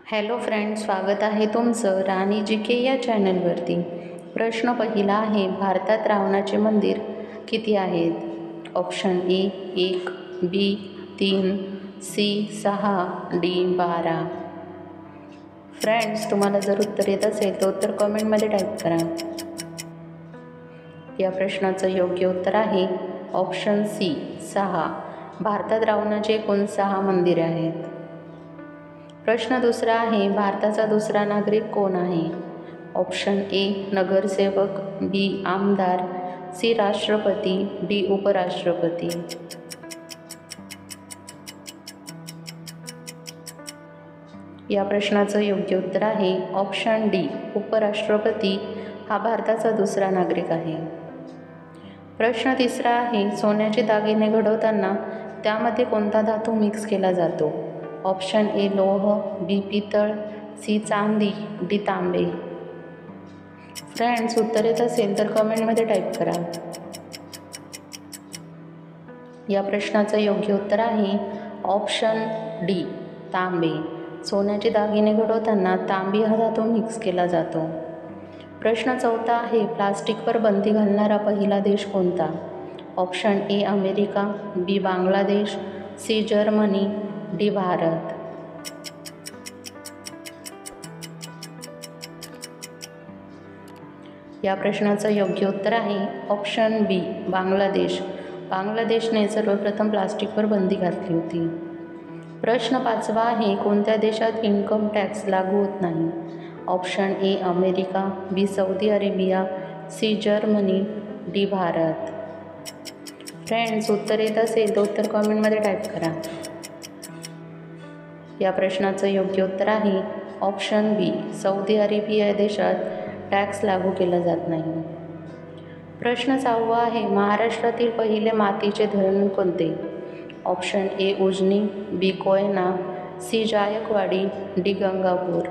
Hello friends, स्वागत आहे तुमचं राणी जी के या चॅनलवरती. प्रश्न पहिला आहे, भारतात रावणाचे मंदिर किती आहेत? Option A 1, B 3, C 6, D 12. Friends, तुम्हाला जर उत्तर येत असेल तर उत्तर कमेंटमध्ये टाईप करा. या प्रश्नाचं योग्य उत्तर आहे ऑप्शन सी 6. भारतात रावणाचे एकूण 6 मंदिरे आहेत. प्रश्न दुसरा आहे, भारताचा दुसरा नागरिक कोण आहे? ऑप्शन ए नगरसेवक, बी आमदार, सी राष्ट्रपती, डी उपराष्ट्रपती. या प्रश्नाचं योग्य उत्तर आहे ऑप्शन डी उपराष्ट्रपती हा भारताचा दुसरा नागरिक आहे. प्रश्न तिसरा आहे, सोन्याचे दागिने घडवताना त्यामध्ये कोणता धातू मिक्स केला जातो? ऑप्शन ए लोह, बी पितळ, सी चांदी, डी तांबे. फ्रेंड्स, उत्तर येत असेल तर कमेंटमध्ये टाईप करा. या प्रश्नाचं योग्य उत्तर आहे ऑप्शन डी तांबे. सोन्याचे दागिने घडवताना तांबी हा धातू मिक्स केला जातो. प्रश्न चौथा आहे, प्लास्टिकवर बंदी घालणारा पहिला देश कोणता? Option A America, B Bangladesh, C Germany, D Bharat. या प्रश्नाचं योग्य उत्तर आहे ऑप्शन बी बांगलादेश. बांगलादेशने सर्वप्रथम प्लास्टिकवर बंदी घातली होती. प्रश्न पाचवा आहे, कोणत्या देशात इन्कम टॅक्स लागू होत नाही? Option A America, B Saudi Arabia, C Germany, D Bharat. Friends, उत्तर येत असेल तर उत्तर कमेंटमध्ये टाईप करा. या प्रश्नाचं योग्य उत्तर आहे ऑप्शन बी सौदी अरेबिया देशात टॅक्स लागू केला जात नाही. प्रश्न सहावा आहे, महाराष्ट्रातील पहिले मातीचे धरण कोणते? Option A Ujani, B Koyna, C Jayakwadi, D Gangapur.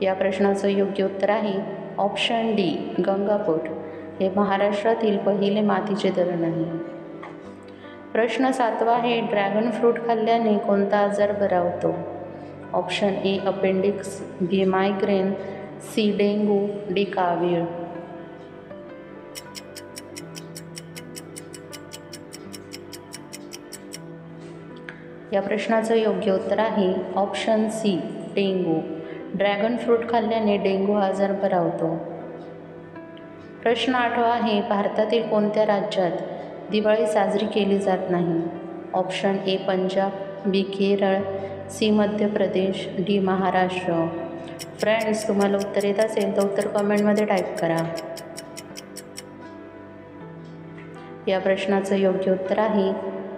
या प्रश्नाचं योग्य उत्तर आहे ऑप्शन डी गंगापूर हे महाराष्ट्रातील पहिले मातीचे धरण आहे. प्रश्न सातवा आहे, ड्रॅगन फ्रूट खाल्ल्याने कोणता आजार बरा होतो? Option A appendix, B migraine, C dengue, D कावीळ. या प्रश्नाचं योग्य उत्तर आहे option C dengue. Dragon fruit खाल्ल्याने डेंग्यू हा आजार बरा होतो. प्रश्न आठवा आहे, भारतातील कोणत्या राज्यात दिवाळी साजरी केली जात नाही? Option A Punjab, B Kerala, C Madhya Pradesh, D Maharashtra. Friends, तुम्हाला उत्तर येत असेल तर उत्तर कमेंटमध्ये टाईप करा. या प्रश्नाचं योग्य उत्तर आहे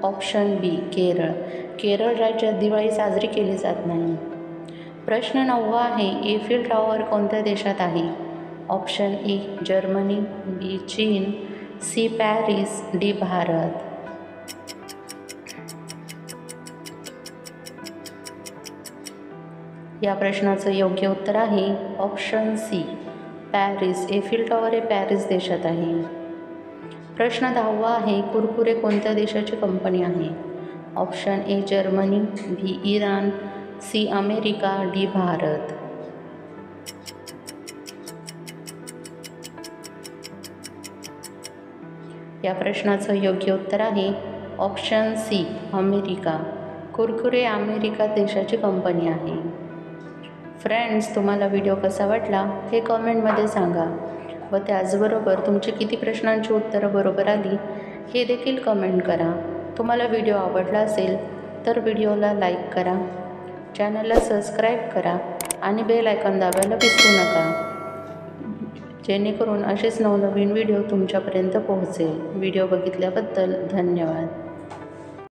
ऑप्शन बी केरळ. केरळ राज्यात दिवाळी साजरी केली जात नाही. प्रश्न नववा आहे, एफिल टॉवर कोणत्या देशात आहे? ऑप्शन ए जर्मनी, बी चीन, सी पॅरिस, डी भारत. या प्रश्नाचं योग्य उत्तर आहे option C Paris. Eiffel Tower हे पॅरिस देशात आहे. प्रश्न 10वा आहे, कुरकुरे कोणत्या देशाची कंपनी आहे? Option A Germany, B Iran, C America, D Bharat. या प्रश्नाचं योग्य उत्तर आहे option C America. Kurkure America देशाची कंपनी आहे. फ्रेंड्स, तुम्हाला व्हिडिओ कसा वाटला हे कमेंटमध्ये सांगा व त्याचबरोबर तुमची किती प्रश्नांची उत्तरं बरोबर आली हे देखील कमेंट करा. तुम्हाला व्हिडिओ आवडला असेल तर व्हिडिओला लाईक करा, चॅनलला सबस्क्राईब करा आणि बेल आयकॉन दाबायला विसरू नका, जेणेकरून असेच नवनवीन व्हिडिओ तुमच्यापर्यंत पोहोचेल. व्हिडिओ बघितल्याबद्दल धन्यवाद.